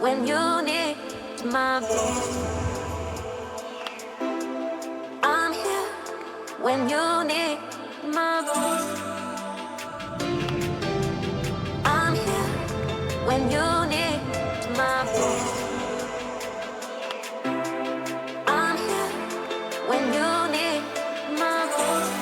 when you need my voice. I'm here when you need my voice. I'm here when you need my voice. I'm here when you need my voice.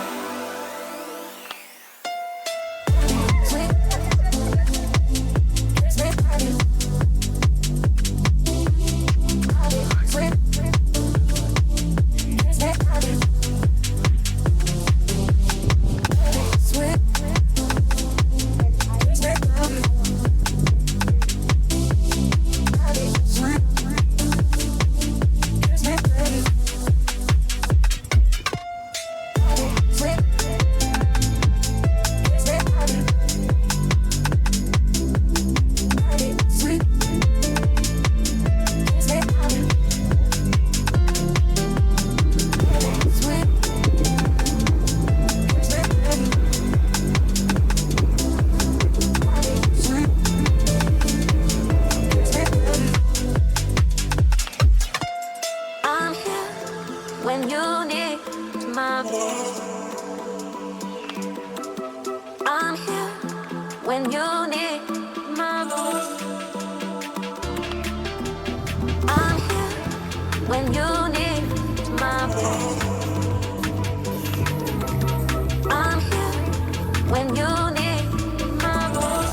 When you need my voice, I'm here. When you need my voice, I'm here. When you need my voice, I'm here. When you need my voice.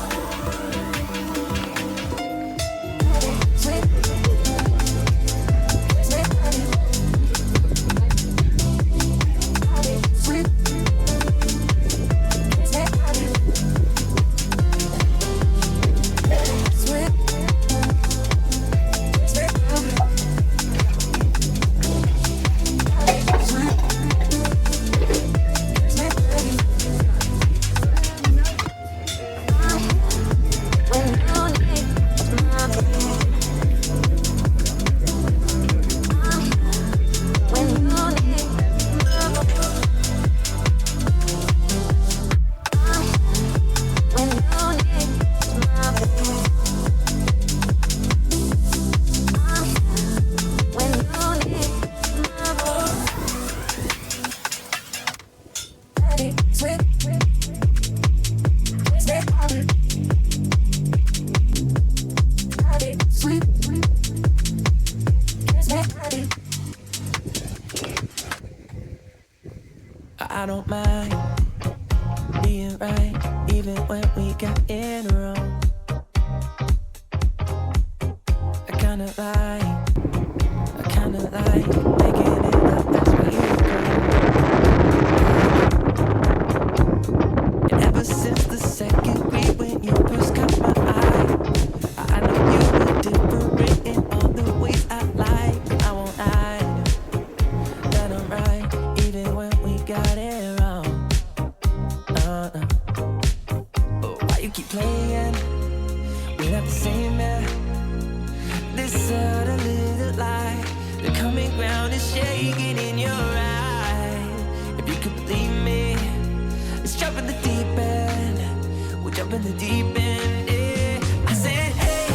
I don't mind being right, even when we got in a row. I kinda like making it up, that's where you go. And ever since the second grade when you first caught my eye, I know you were different in all the ways I like. I won't hide that I'm right, even when we got it wrong. Why you keep playing without the same man? This sort of little light, the coming ground is shaking in your eye. If you could believe me, let's jump in the deep end. We'll jump in the deep end, yeah. I said, hey,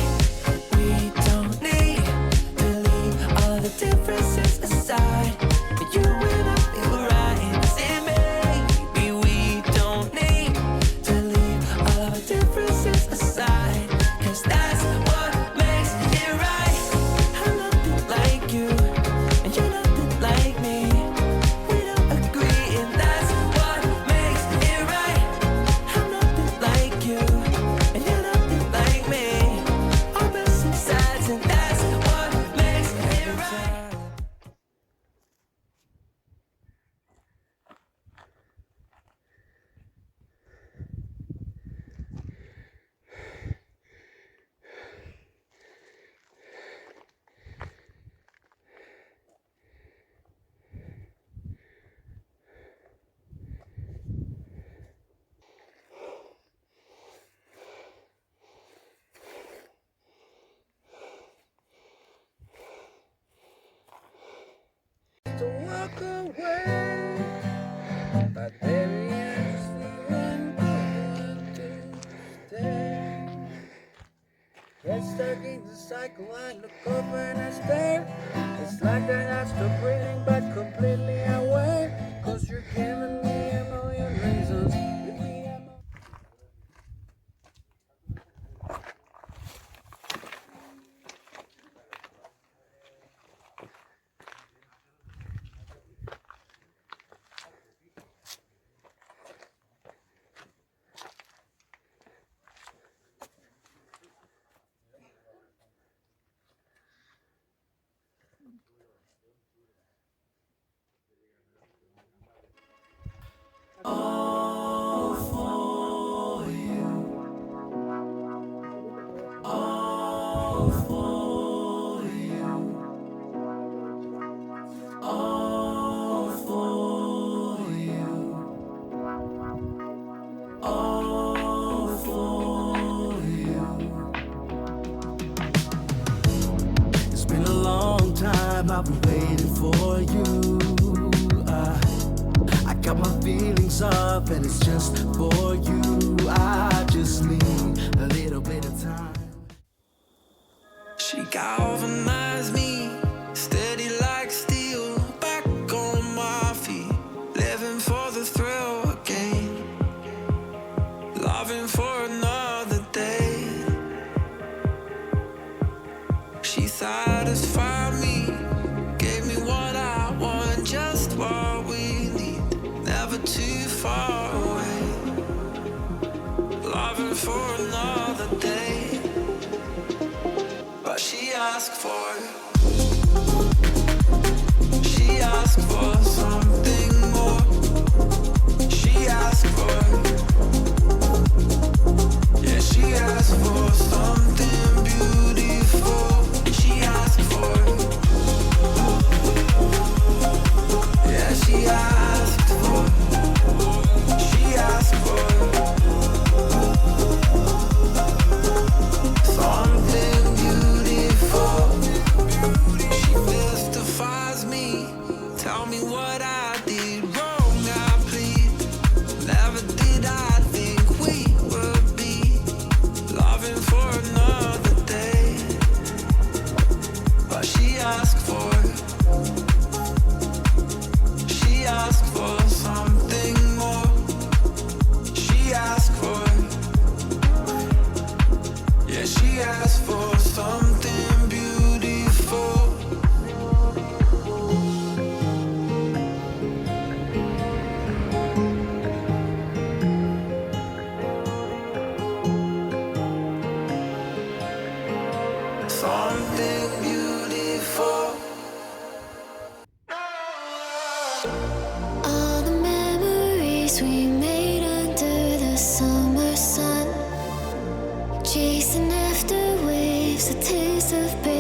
we don't need to leave all of the differences aside. You and I feel right. I said, maybe we don't need to leave all of the differences aside, 'cause that's what makes it right. I'm nothing like you, and you're nothing like me. We don't agree, and that's what makes it right. I'm nothing like you, and you're nothing like me. Opposite sides, and that's what makes it right. To walk away, but baby, I'm just feeling good to stay. Get stuck in the cycle, I look over and I stare. It's like I have stopped breathing but completely aware. Cause you're giving me a million reasons. Give me a mo- It's been a long time, I've been waiting for you. I got my feelings up and it's just for you. I just need a little bit of time. She galvanized me, steady like steel, back on my feet, living for the thrill again, loving for another day. She satisfied me, gave me what I want, just what we need, never too far away, loving for another day. But she asked for something more. She asked for, yeah, she asked for something beautiful. She asked for, yeah, she asked for something beautiful. She mystifies me, tell me what I did wrong, I plead. Never did I think we would be loving for another day. But she asked for something more. She asked for, yeah, she asked for something beautiful. Something beautiful. All the memories we made under the summer sun, chasing after waves, a taste of pain.